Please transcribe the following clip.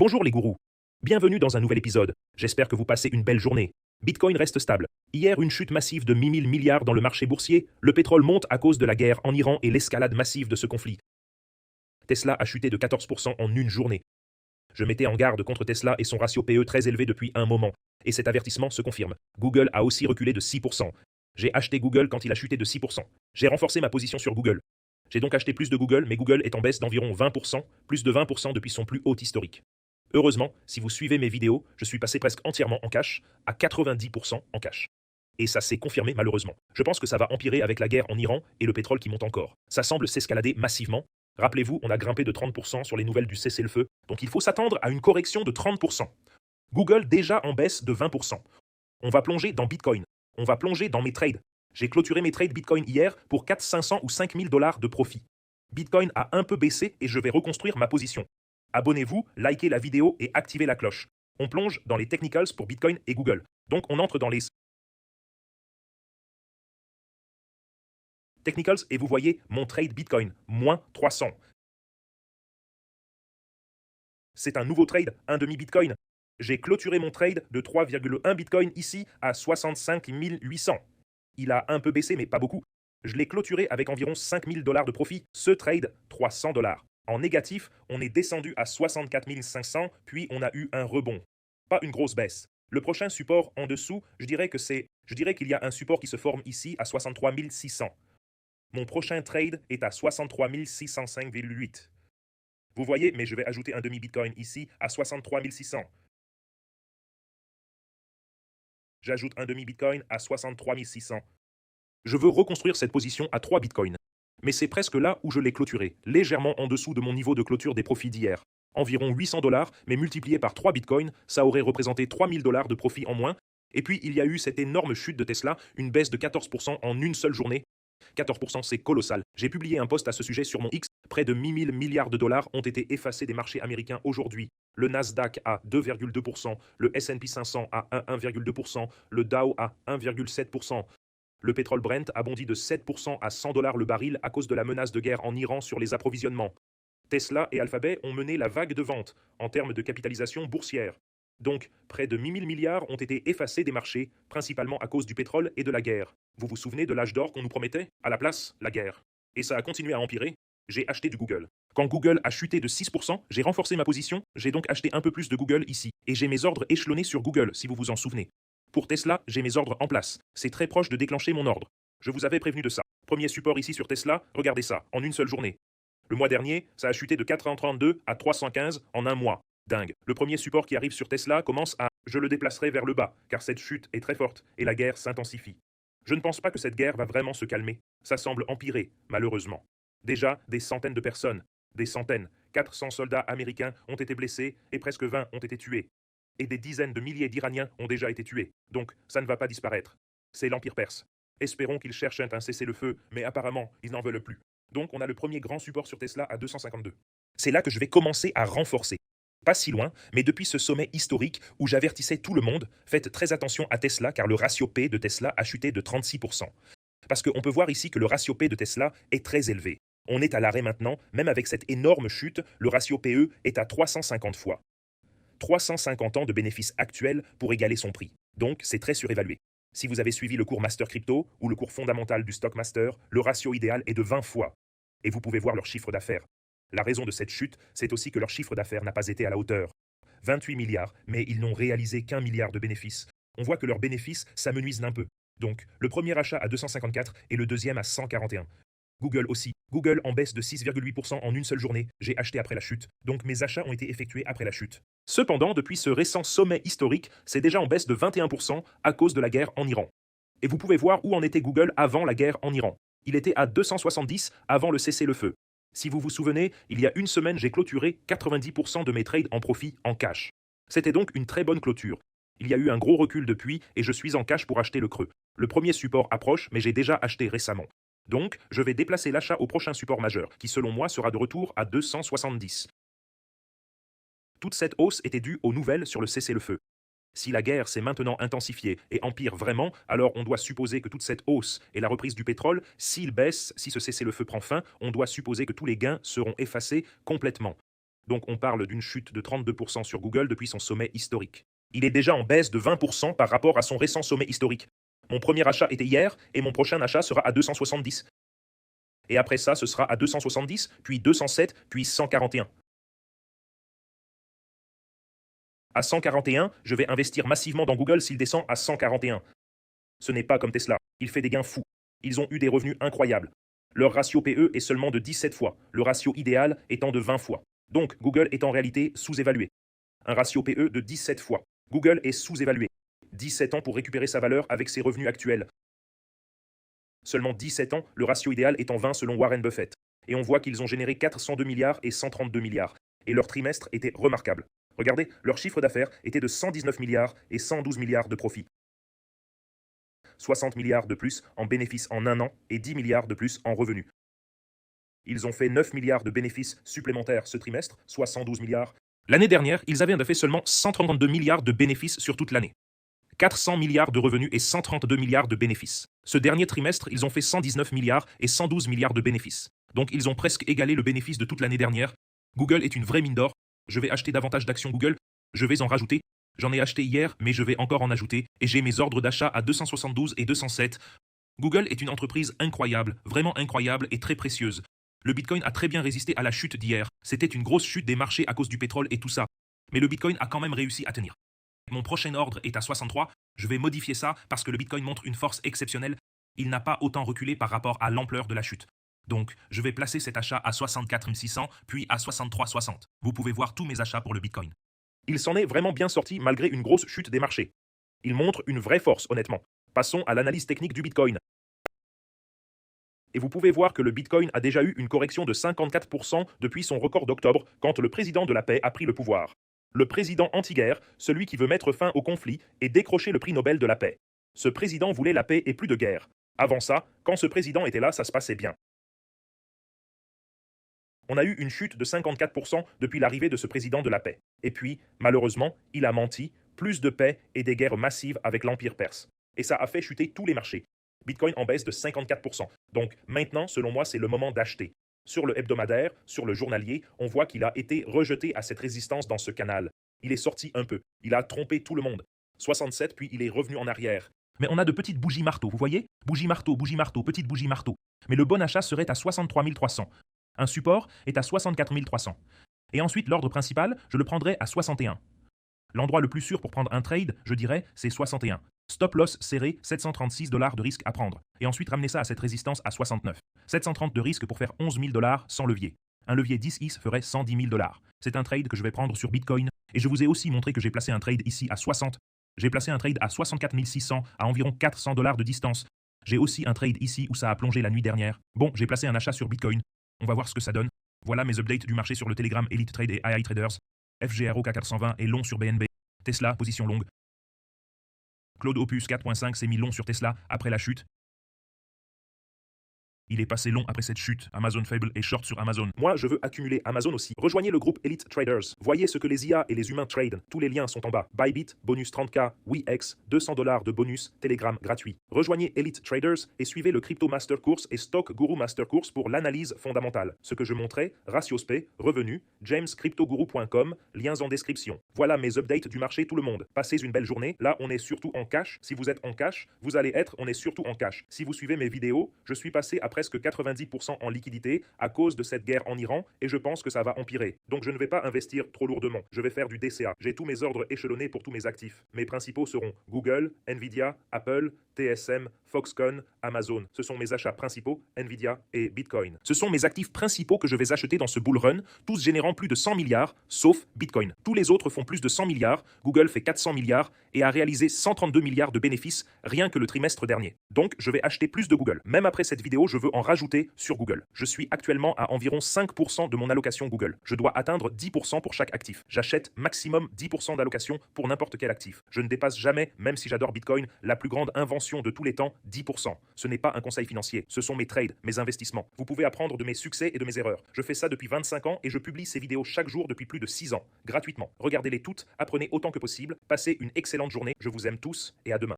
Bonjour les gourous. Bienvenue dans un nouvel épisode. J'espère que vous passez une belle journée. Bitcoin reste stable. Hier, une chute massive de 1000 milliards dans le marché boursier. Le pétrole monte à cause de la guerre en Iran et l'escalade massive de ce conflit. Tesla a chuté de 14% en une journée. Je mettais en garde contre Tesla et son ratio PE très élevé depuis un moment. Et cet avertissement se confirme. Google a aussi reculé de 6%. J'ai acheté Google quand il a chuté de 6%. J'ai renforcé ma position sur Google. J'ai donc acheté plus de Google, mais Google est en baisse d'environ 20%, plus de 20% depuis son plus haut historique. Heureusement, si vous suivez mes vidéos, je suis passé presque entièrement en cash, à 90% en cash. Et ça s'est confirmé malheureusement. Je pense que ça va empirer avec la guerre en Iran et le pétrole qui monte encore. Ça semble s'escalader massivement. Rappelez-vous, on a grimpé de 30% sur les nouvelles du cessez-le-feu, donc il faut s'attendre à une correction de 30%. Google déjà en baisse de 20%. On va plonger dans Bitcoin. On va plonger dans mes trades. J'ai clôturé mes trades Bitcoin hier pour 4 500 ou 5000 dollars de profit. Bitcoin a un peu baissé et je vais reconstruire ma position. Abonnez-vous, likez la vidéo et activez la cloche. On plonge dans les technicals pour Bitcoin et Google. Donc on entre dans les technicals et vous voyez mon trade Bitcoin, moins 300. C'est un nouveau trade, un demi Bitcoin. J'ai clôturé mon trade de 3,1 Bitcoin ici à 65 800. Il a un peu baissé mais pas beaucoup. Je l'ai clôturé avec environ 5000 dollars de profit. Ce trade, 300 dollars. En négatif, on est descendu à 64 500, puis on a eu un rebond. Pas une grosse baisse. Le prochain support en dessous, je dirais qu'il y a un support qui se forme ici à 63 600. Mon prochain trade est à 63 605,8. Vous voyez, mais je vais ajouter un demi-bitcoin ici à 63 600. J'ajoute un demi-bitcoin à 63 600. Je veux reconstruire cette position à 3 bitcoins. Mais c'est presque là où je l'ai clôturé, légèrement en dessous de mon niveau de clôture des profits d'hier. Environ 800 dollars, mais multiplié par 3 bitcoins, ça aurait représenté 3000 dollars de profit en moins. Et puis il y a eu cette énorme chute de Tesla, une baisse de 14% en une seule journée. 14%, c'est colossal. J'ai publié un post à ce sujet sur mon X. Près de 1000 milliards de dollars ont été effacés des marchés américains aujourd'hui. Le Nasdaq à 2,2%, le S&P 500 à 1,2%, le Dow à 1,7%. Le pétrole Brent a bondi de 7% à 100 dollars le baril à cause de la menace de guerre en Iran sur les approvisionnements. Tesla et Alphabet ont mené la vague de vente en termes de capitalisation boursière. Donc, près de 1000 milliards ont été effacés des marchés, principalement à cause du pétrole et de la guerre. Vous vous souvenez de l'âge d'or qu'on nous promettait? À la place, la guerre. Et ça a continué à empirer. J'ai acheté du Google. Quand Google a chuté de 6%, j'ai renforcé ma position, j'ai donc acheté un peu plus de Google ici. Et j'ai mes ordres échelonnés sur Google, si vous vous en souvenez. Pour Tesla, j'ai mes ordres en place. C'est très proche de déclencher mon ordre. Je vous avais prévenu de ça. Premier support ici sur Tesla, regardez ça, en une seule journée. Le mois dernier, ça a chuté de 432 à 315 en un mois. Dingue. Le premier support qui arrive sur Tesla commence à « je le déplacerai vers le bas », car cette chute est très forte et la guerre s'intensifie. Je ne pense pas que cette guerre va vraiment se calmer. Ça semble empirer, malheureusement. Déjà, des centaines de personnes, des centaines, 400 soldats américains ont été blessés et presque 20 ont été tués. Et des dizaines de milliers d'Iraniens ont déjà été tués. Donc, ça ne va pas disparaître. C'est l'Empire perse. Espérons qu'ils cherchent un cessez-le-feu, mais apparemment, ils n'en veulent plus. Donc, on a le premier grand support sur Tesla à 252. C'est là que je vais commencer à renforcer. Pas si loin, mais depuis ce sommet historique où j'avertissais tout le monde, faites très attention à Tesla car le ratio P de Tesla a chuté de 36%. Parce qu'on peut voir ici que le ratio P de Tesla est très élevé. On est à l'arrêt maintenant, même avec cette énorme chute, le ratio PE est à 350 fois. 350 ans de bénéfices actuels pour égaler son prix. Donc, c'est très surévalué. Si vous avez suivi le cours Master Crypto ou le cours fondamental du Stock Master, le ratio idéal est de 20 fois. Et vous pouvez voir leur chiffre d'affaires. La raison de cette chute, c'est aussi que leur chiffre d'affaires n'a pas été à la hauteur. 28 milliards, mais ils n'ont réalisé qu'1 milliard de bénéfices. On voit que leurs bénéfices s'amenuisent un peu. Donc, le premier achat à 254 et le deuxième à 141. Google aussi. Google en baisse de 6,8% en une seule journée. J'ai acheté après la chute. Donc mes achats ont été effectués après la chute. Cependant, depuis ce récent sommet historique, c'est déjà en baisse de 21% à cause de la guerre en Iran. Et vous pouvez voir où en était Google avant la guerre en Iran. Il était à 270 avant le cessez-le-feu. Si vous vous souvenez, il y a une semaine, j'ai clôturé 90% de mes trades en profit en cash. C'était donc une très bonne clôture. Il y a eu un gros recul depuis et je suis en cash pour acheter le creux. Le premier support approche, mais j'ai déjà acheté récemment. Donc, je vais déplacer l'achat au prochain support majeur, qui selon moi sera de retour à 270. Toute cette hausse était due aux nouvelles sur le cessez-le-feu. Si la guerre s'est maintenant intensifiée et empire vraiment, alors on doit supposer que toute cette hausse et la reprise du pétrole, s'il baisse, si ce cessez-le-feu prend fin, on doit supposer que tous les gains seront effacés complètement. Donc on parle d'une chute de 32% sur Google depuis son sommet historique. Il est déjà en baisse de 20% par rapport à son récent sommet historique. Mon premier achat était hier et mon prochain achat sera à 270. Et après ça, ce sera à 270, puis 207, puis 141. À 141, je vais investir massivement dans Google s'il descend à 141. Ce n'est pas comme Tesla. Il fait des gains fous. Ils ont eu des revenus incroyables. Leur ratio PE est seulement de 17 fois, le ratio idéal étant de 20 fois. Donc, Google est en réalité sous-évalué. Un ratio PE de 17 fois. Google est sous-évalué. 17 ans pour récupérer sa valeur avec ses revenus actuels. Seulement 17 ans, le ratio idéal étant 20 selon Warren Buffett. Et on voit qu'ils ont généré 402 milliards et 132 milliards. Et leur trimestre était remarquable. Regardez, leur chiffre d'affaires était de 119 milliards et 112 milliards de profit. 60 milliards de plus en bénéfices en un an et 10 milliards de plus en revenus. Ils ont fait 9 milliards de bénéfices supplémentaires ce trimestre, soit 112 milliards. L'année dernière, ils avaient fait seulement 132 milliards de bénéfices sur toute l'année. 400 milliards de revenus et 132 milliards de bénéfices. Ce dernier trimestre, ils ont fait 119 milliards et 112 milliards de bénéfices. Donc ils ont presque égalé le bénéfice de toute l'année dernière. Google est une vraie mine d'or. Je vais acheter davantage d'actions Google. Je vais en rajouter. J'en ai acheté hier, mais je vais encore en ajouter. Et j'ai mes ordres d'achat à 272 et 207. Google est une entreprise incroyable, vraiment incroyable et très précieuse. Le Bitcoin a très bien résisté à la chute d'hier. C'était une grosse chute des marchés à cause du pétrole et tout ça. Mais le Bitcoin a quand même réussi à tenir. Mon prochain ordre est à 63. Je vais modifier ça parce que le Bitcoin montre une force exceptionnelle. Il n'a pas autant reculé par rapport à l'ampleur de la chute. Donc, je vais placer cet achat à 64 600, puis à 63,60. Vous pouvez voir tous mes achats pour le Bitcoin. Il s'en est vraiment bien sorti malgré une grosse chute des marchés. Il montre une vraie force, honnêtement. Passons à l'analyse technique du Bitcoin. Et vous pouvez voir que le Bitcoin a déjà eu une correction de 54% depuis son record d'octobre, quand le président de la paix a pris le pouvoir. Le président anti-guerre, celui qui veut mettre fin au conflit et décrocher le prix Nobel de la paix. Ce président voulait la paix et plus de guerre. Avant ça, quand ce président était là, ça se passait bien. On a eu une chute de 54% depuis l'arrivée de ce président de la paix. Et puis, malheureusement, il a menti, plus de paix et des guerres massives avec l'Empire perse. Et ça a fait chuter tous les marchés. Bitcoin en baisse de 54%. Donc maintenant, selon moi, c'est le moment d'acheter. Sur le hebdomadaire, sur le journalier, on voit qu'il a été rejeté à cette résistance dans ce canal. Il est sorti un peu. Il a trompé tout le monde. 67, puis il est revenu en arrière. Mais on a de petites bougies marteau, vous voyez? Bougie marteau, petite bougie marteau. Mais le bon achat serait à 63 300. Un support est à 64 300. Et ensuite, l'ordre principal, je le prendrai à 61. L'endroit le plus sûr pour prendre un trade, je dirais, c'est 61. Stop loss serré, 736 $ de risque à prendre. Et ensuite ramener ça à cette résistance à 69. 730 de risque pour faire 11 000 $ sans levier. Un levier 10 is ferait 110 000 $. C'est un trade que je vais prendre sur Bitcoin. Et je vous ai aussi montré que j'ai placé un trade ici à 60. J'ai placé un trade à 64 600, à environ 400 $ de distance. J'ai aussi un trade ici où ça a plongé la nuit dernière. Bon, j'ai placé un achat sur Bitcoin. On va voir ce que ça donne. Voilà mes updates du marché sur le Telegram Elite Trade et AI Traders. FGRO K420 est long sur BNB. Tesla, position longue. Claude Opus 4.5 s'est mis long sur Tesla après la chute. Il est passé long après cette chute. Amazon faible et short sur Amazon. Moi, je veux accumuler Amazon aussi. Rejoignez le groupe Elite Traders. Voyez ce que les IA et les humains trade. Tous les liens sont en bas. Bybit, bonus 30K, WeX, 200 $ de bonus, Telegram gratuit. Rejoignez Elite Traders et suivez le Crypto Master Course et Stock Guru Master Course pour l'analyse fondamentale. Ce que je montrais, ratio SPE, revenus, jamescryptoguru.com, liens en description. Voilà mes updates du marché tout le monde. Passez une belle journée. Là, on est surtout en cash. Si vous êtes en cash, vous allez être, on est surtout en cash. Si vous suivez mes vidéos, je suis passé à presque 90% en liquidité à cause de cette guerre en Iran et je pense que ça va empirer. Donc je ne vais pas investir trop lourdement. Je vais faire du DCA. J'ai tous mes ordres échelonnés pour tous mes actifs. Mes principaux seront Google, Nvidia, Apple, TSM, Foxconn, Amazon. Ce sont mes achats principaux, Nvidia et Bitcoin. Ce sont mes actifs principaux que je vais acheter dans ce bull run, tous générant plus de 100 milliards, sauf Bitcoin. Tous les autres font plus de 100 milliards, Google fait 400 milliards et a réalisé 132 milliards de bénéfices rien que le trimestre dernier. Donc je vais acheter plus de Google. Même après cette vidéo, je veux en rajouter sur Google. Je suis actuellement à environ 5% de mon allocation Google. Je dois atteindre 10% pour chaque actif. J'achète maximum 10% d'allocation pour n'importe quel actif. Je ne dépasse jamais, même si j'adore Bitcoin, la plus grande invention de tous les temps, 10%. Ce n'est pas un conseil financier, ce sont mes trades, mes investissements. Vous pouvez apprendre de mes succès et de mes erreurs. Je fais ça depuis 25 ans et je publie ces vidéos chaque jour depuis plus de 6 ans, gratuitement. Regardez-les toutes, apprenez autant que possible, passez une excellente journée, je vous aime tous et à demain.